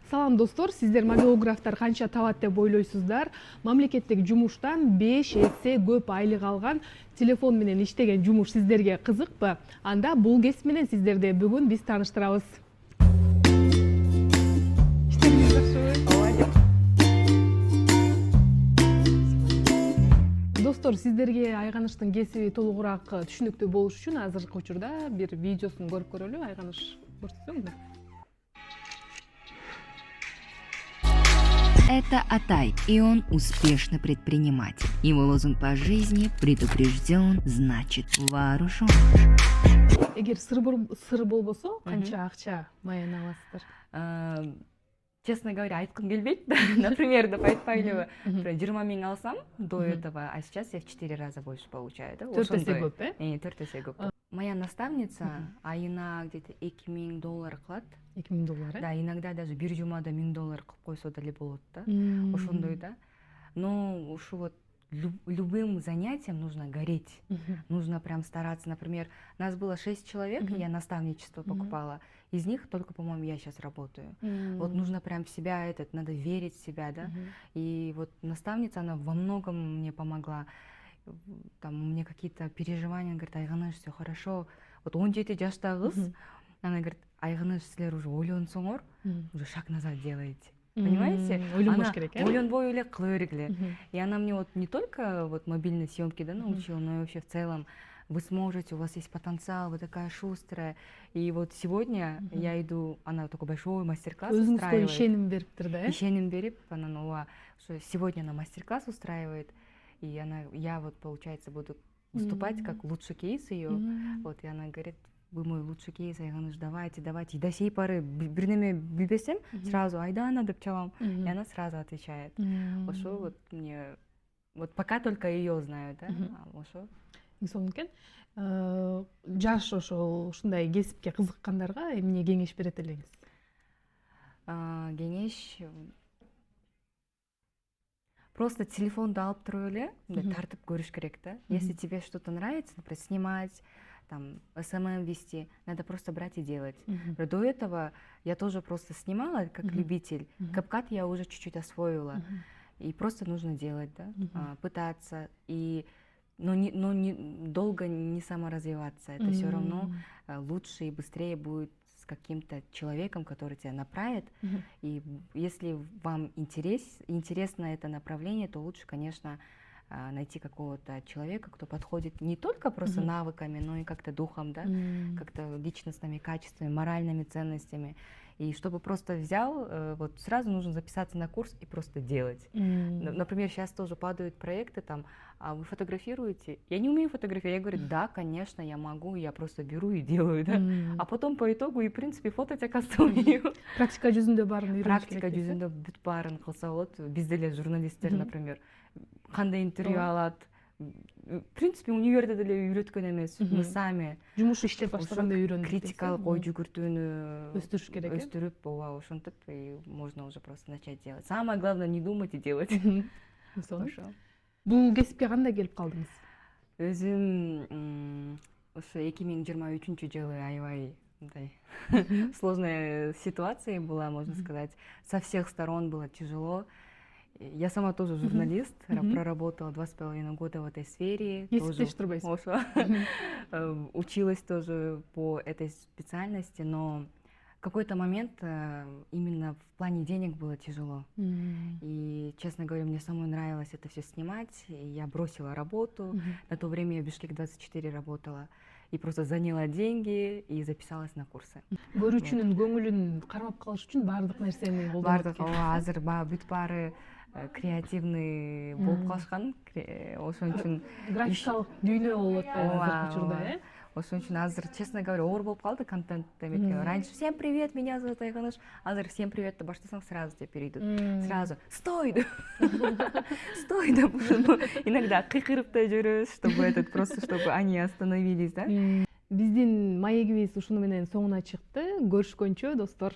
Салам достор, сиздер мобилографтар канча табат деп ойлойсуздар? Мамлекеттик жумуштан 5 эсе көп айлык алган телефон менен иштеген жумуш сиздерге кызыкпы? Анда бул кесип менен сиздерди бүгүн биз тааныштырабыз. Иштериңиз жакшыбы? Достор, сиздерге Айганыштын кесиби толугураак түшүнүктүү болуш үчүн азыркы учурда бир видеосун көрүп көрөлү. Айганыш көрсөтсөң. Это Атай, и он успешный предприниматель. Его лозунг по жизни: предупрежден, значит вооружен. Эгер сыр болбосо, канча акча маян аласыздар? Честно говоря, айткым келбейт. Например, деп айтпайлыбы, 20 миң алсам до этого, а сейчас я в 4 раза больше получаю. 4 эсе көп, 4 эсе көп. Моя наставница айына где-то $2000 кылат. $2000, Да, иногда даже бир жумада $1000 кылып койсо деле болот да. Ошондой да. Но ушу вот любым занятием нужно гореть. Нужно прям стараться. Например, нас было 6 человек, я наставничество покупала. Из них только, по-моему, я сейчас работаю. Вот нужно прям в себя надо верить в себя, да. И вот наставница, она во многом мне помогла. Там у меня какие-то переживания, она говорит: Айганыш, все хорошо. Вот 17 жаштагы кыз, она говорит: Айганыш, силер уже ойлонсоңор, уже шаг назад делаете. Понимаете? Ойлонбош керек, ойлонбой эле кыла бергиле. И она мне вот не только вот мобильной съемки, да, научила, но и вообще в целом: вы сможете, у вас есть потенциал, вы такая шустрая. И вот сегодня я иду, она такой большой мастер-класс устраивает. Ишеним бериптир да? Ишеним берип, она, что сегодня она мастер-класс устраивает. И я вот, получается, буду выступать как лучший кейс ее. Вот, и она говорит: вы мой лучший кейс, Айганыш, давайте. И до сей поры бирнеме билбесем, сразу Айдана деп чалам. И она сразу отвечает. Ошо вот мне, вот пока только ее знаю, да? Ошо. Сонун экен. Жаш ушундай кесипке кызыккандарга эмне кеңеш берет элеңиз? Кеңеш просто телефонду алып туруп эле тартып көрүш керек да. Если тебе что-то нравится, например, снимать, там, СММ вести, надо просто брать и делать. До этого я тоже просто снимала как любитель. CapCut я уже чуть-чуть освоила. И просто нужно делать, да, пытаться. Но долго не саморазвиваться. Это все равно лучше и быстрее будет с каким-то человеком, который тебя направит. И если вам интересно это направление, то лучше, конечно, найти какого-то человека, кто подходит не только просто навыками, но и как-то духом, да, как-то личностными качествами, моральными ценностями. И чтобы просто взял, вот сразу нужно записаться на курс и просто делать. Например, сейчас тоже падают проекты там: а вы фотографируете? Я не умею фотографировать. Я говорю: да, конечно, я могу, я просто беру и делаю, да. А потом по итогу и, в принципе, фототь оказывается умею. Практика жүзүндө баарын үйрөнүш керек. Практика жүзүндө бүт баарын кылса болот. Бизде эле журналисттер, например, кандай интервью алат. В принципе, универде деле үйрөткөн эмес. Мы сами Жумуш иштеп баштаганда үйрөндүк. Критикалык ой жүгүртүүнү өстүрүш керек. Өстүрүп, ошентип, и можно уже просто начать делать. Самое главное — не думать и делать. Бул кесипке кандай келип калдыңыз? Өзүм ошо 2023 жылы аябай мындай сложная ситуация была, можно сказать. Со всех сторон было тяжело. Я сама тоже журналист, проработала 2,5 года в этой сфере. Училась тоже по этой специальности, но в какой-то момент именно в плане денег было тяжело. И, честно говоря, мне самой нравилось это все снимать. И я бросила работу. На то время я в Бишкек-24 работала. И просто заняла деньги и записалась на курсы. Көрүүчүнүн көңүлүн кармап калыш үчүн баардык нерсени колдонуп келдим. Азыр бүт баары креативный болуп калышкан. Ошон үчүн графикалык дүйнө болуп атпайбы азыркы учурда, Ошон үчүн азыр, честно говоря, оор болуп калды контент эметке. Раньше: всем привет, меня зовут Айганыш. Азыр всем привет деп баштасаң, сразу тебе перейдут. Сразу стой деп. Стой деп. Иногда кыйкырып да жүрөбүз, чтобы просто чтобы они остановились, да. Биздин маегибиз ушуну менен соңуна чыкты. Көрүшкөнчө достор.